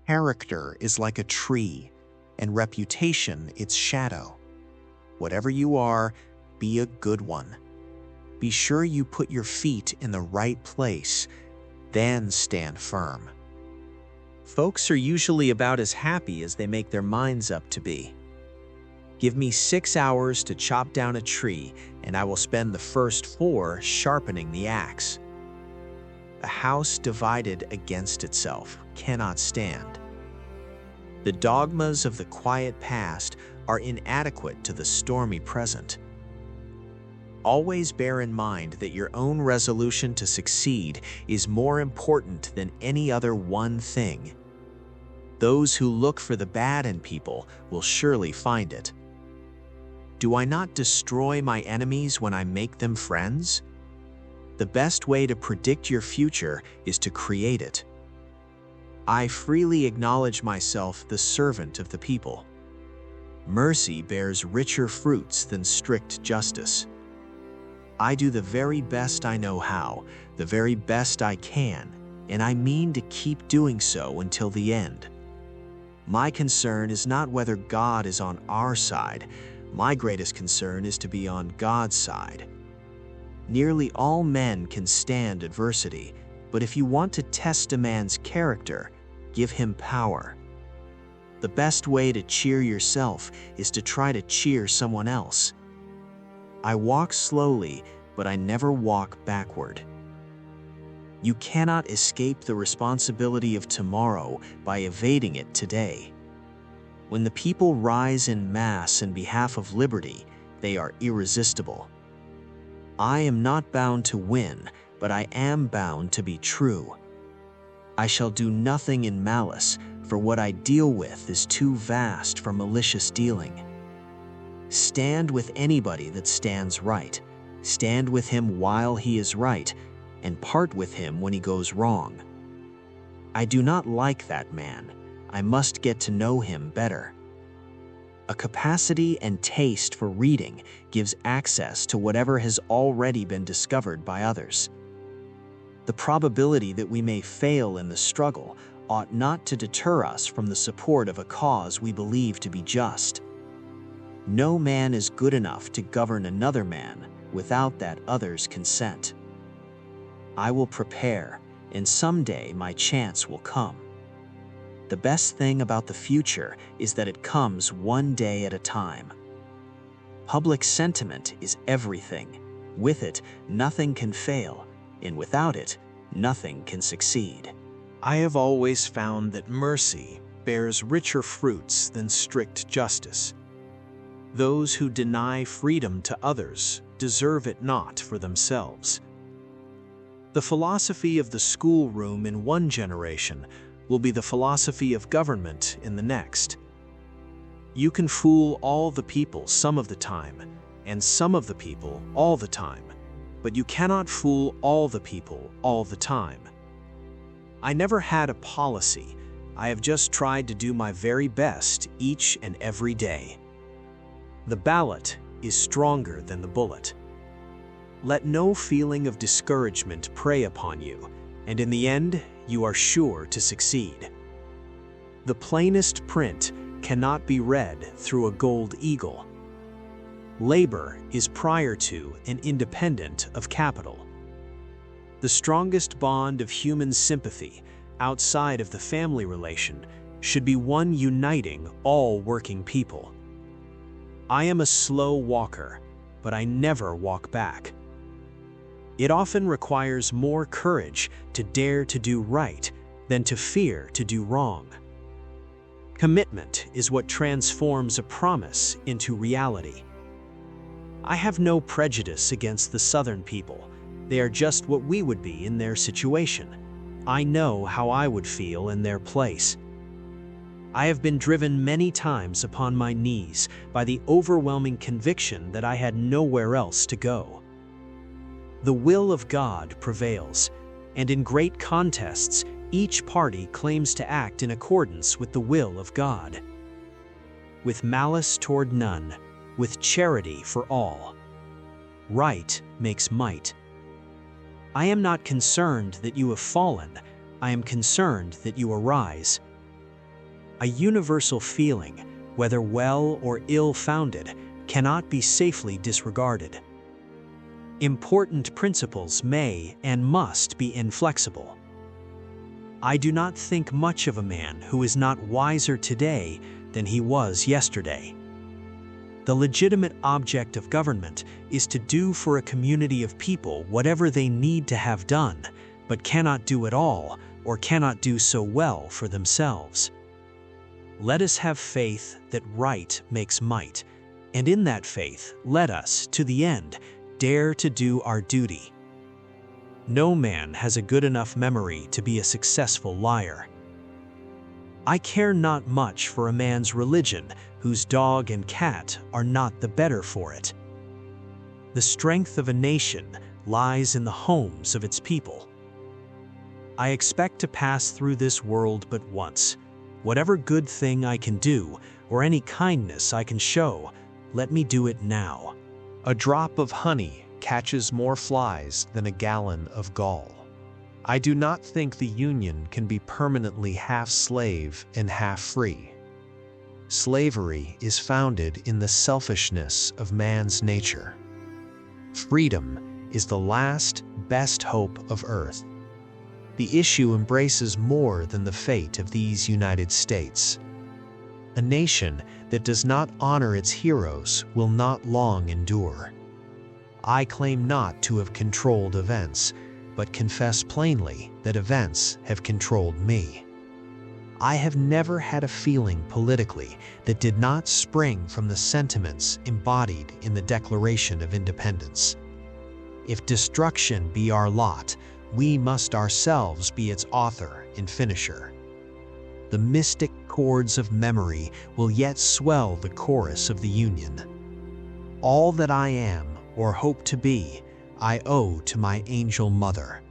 Character is like a tree, and reputation its shadow. Whatever you are, be a good one. Be sure you put your feet in the right place, then stand firm. Folks are usually about as happy as they make their minds up to be. Give me 6 hours to chop down a tree, and I will spend the first 4 sharpening the axe. A house divided against itself cannot stand. The dogmas of the quiet past are inadequate to the stormy present. Always bear in mind that your own resolution to succeed is more important than any other one thing. Those who look for the bad in people will surely find it. Do I not destroy my enemies when I make them friends? The best way to predict your future is to create it. I freely acknowledge myself the servant of the people. Mercy bears richer fruits than strict justice. I do the very best I know how, the very best I can, and I mean to keep doing so until the end. My concern is not whether God is on our side. My greatest concern is to be on God's side. Nearly all men can stand adversity, but if you want to test a man's character, give him power. The best way to cheer yourself is to try to cheer someone else. I walk slowly, but I never walk backward. You cannot escape the responsibility of tomorrow by evading it today. When the people rise en masse in behalf of liberty, they are irresistible. I am not bound to win, but I am bound to be true. I shall do nothing in malice, for what I deal with is too vast for malicious dealing. Stand with anybody that stands right. Stand with him while he is right, and part with him when he goes wrong. I do not like that man. I must get to know him better. A capacity and taste for reading gives access to whatever has already been discovered by others. The probability that we may fail in the struggle ought not to deter us from the support of a cause we believe to be just. No man is good enough to govern another man without that other's consent. I will prepare, and someday my chance will come. The best thing about the future is that it comes one day at a time. Public sentiment is everything. With it, nothing can fail, and without it, nothing can succeed. I have always found that mercy bears richer fruits than strict justice. Those who deny freedom to others deserve it not for themselves. The philosophy of the schoolroom in one generation will be the philosophy of government in the next. You can fool all the people some of the time, and some of the people all the time, but you cannot fool all the people all the time. I never had a policy. I have just tried to do my very best each and every day. The ballot is stronger than the bullet. Let no feeling of discouragement prey upon you, and in the end, you are sure to succeed. The plainest print cannot be read through a gold eagle. Labor is prior to and independent of capital. The strongest bond of human sympathy, outside of the family relation, should be one uniting all working people. I am a slow walker, but I never walk back. It often requires more courage to dare to do right than to fear to do wrong. Commitment is what transforms a promise into reality. I have no prejudice against the Southern people. They are just what we would be in their situation. I know how I would feel in their place. I have been driven many times upon my knees by the overwhelming conviction that I had nowhere else to go. The will of God prevails, and in great contests, each party claims to act in accordance with the will of God. With malice toward none, with charity for all. Right makes might. I am not concerned that you have fallen. I am concerned that you arise. A universal feeling, whether well or ill-founded, cannot be safely disregarded. Important principles may and must be inflexible. I do not think much of a man who is not wiser today than he was yesterday. The legitimate object of government is to do for a community of people whatever they need to have done, but cannot do at all or cannot do so well for themselves. Let us have faith that right makes might, and in that faith let us, to the end, dare to do our duty. No man has a good enough memory to be a successful liar. I care not much for a man's religion whose dog and cat are not the better for it. The strength of a nation lies in the homes of its people. I expect to pass through this world but once. Whatever good thing I can do, or any kindness I can show, let me do it now. A drop of honey catches more flies than a gallon of gall. I do not think the Union can be permanently half slave and half free. Slavery is founded in the selfishness of man's nature. Freedom is the last, best hope of earth. The issue embraces more than the fate of these United States. A nation that does not honor its heroes will not long endure. I claim not to have controlled events, but confess plainly that events have controlled me. I have never had a feeling politically that did not spring from the sentiments embodied in the Declaration of Independence. If destruction be our lot, we must ourselves be its author and finisher. The mystic chords of memory will yet swell the chorus of the Union. All that I am, or hope to be, I owe to my angel mother.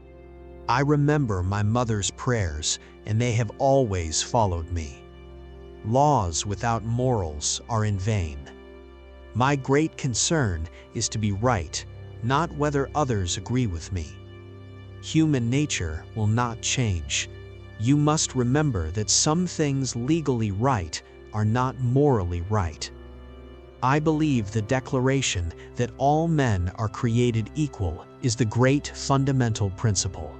I remember my mother's prayers, and they have always followed me. Laws without morals are in vain. My great concern is to be right, not whether others agree with me. Human nature will not change. You must remember that some things legally right are not morally right. I believe the declaration that all men are created equal is the great fundamental principle.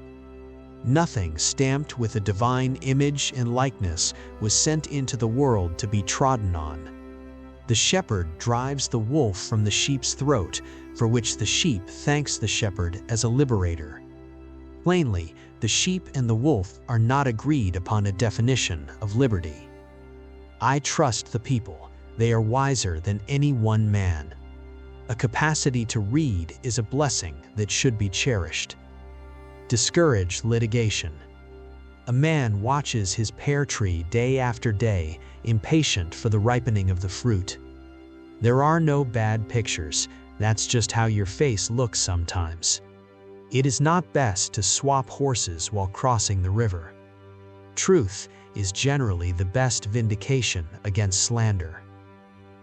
Nothing stamped with a divine image and likeness was sent into the world to be trodden on. The shepherd drives the wolf from the sheep's throat, for which the sheep thanks the shepherd as a liberator. Plainly, the sheep and the wolf are not agreed upon a definition of liberty. I trust the people. They are wiser than any one man. A capacity to read is a blessing that should be cherished. Discourage litigation. A man watches his pear tree day after day, impatient for the ripening of the fruit. There are no bad pictures. That's just how your face looks sometimes. It is not best to swap horses while crossing the river. Truth is generally the best vindication against slander.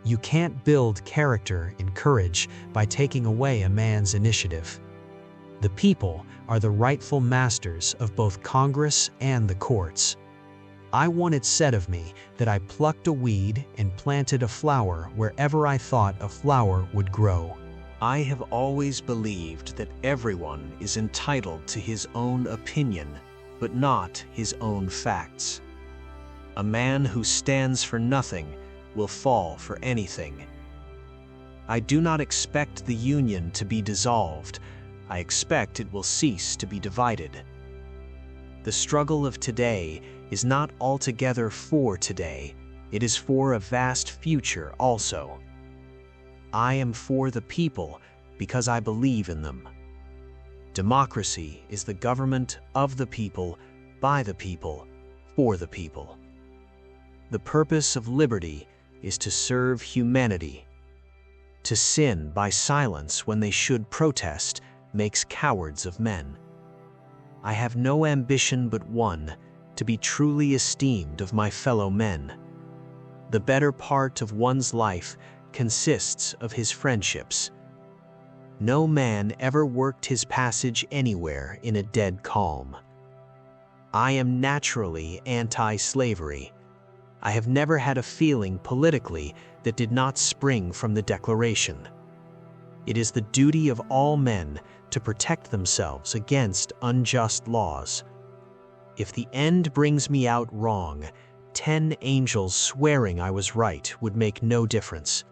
You can't build character and courage by taking away a man's initiative. The people are the rightful masters of both Congress and the courts. I want it said of me that I plucked a weed and planted a flower wherever I thought a flower would grow. I have always believed that everyone is entitled to his own opinion, but not his own facts. A man who stands for nothing will fall for anything. I do not expect the Union to be dissolved. I expect it will cease to be divided. The struggle of today is not altogether for today. It is for a vast future also. I am for the people because I believe in them. Democracy is the government of the people, by the people, for the people. The purpose of liberty is to serve humanity. To sin by silence when they should protest makes cowards of men. I have no ambition but one, to be truly esteemed of my fellow men. The better part of one's life consists of his friendships. No man ever worked his passage anywhere in a dead calm. I am naturally anti-slavery. I have never had a feeling politically that did not spring from the Declaration. It is the duty of all men to protect themselves against unjust laws. If the end brings me out wrong, 10 angels swearing I was right would make no difference.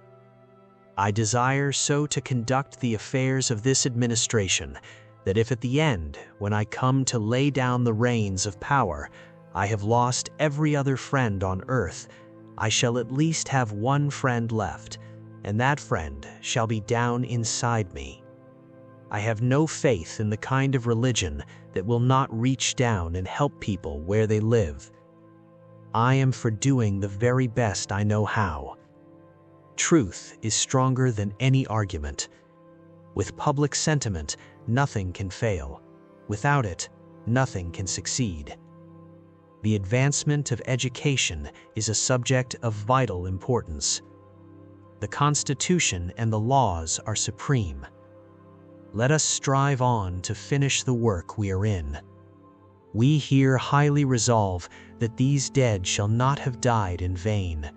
I desire so to conduct the affairs of this administration that if at the end, when I come to lay down the reins of power, I have lost every other friend on earth, I shall at least have one friend left, and that friend shall be down inside me. I have no faith in the kind of religion that will not reach down and help people where they live. I am for doing the very best I know how. Truth is stronger than any argument. With public sentiment, nothing can fail. Without it, nothing can succeed. The advancement of education is a subject of vital importance. The Constitution and the laws are supreme. Let us strive on to finish the work we are in. We here highly resolve that these dead shall not have died in vain.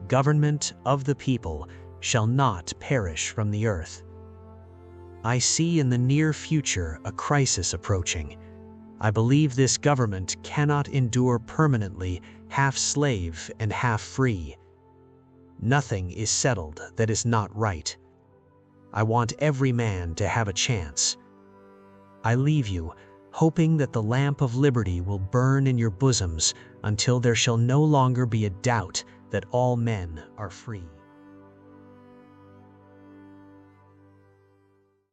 Government of the people shall not perish from the earth. I see in the near future a crisis approaching. I believe this government cannot endure permanently half slave and half free. Nothing is settled that is not right. I want every man to have a chance. I leave you, hoping that the lamp of liberty will burn in your bosoms until there shall no longer be a doubt that all men are free.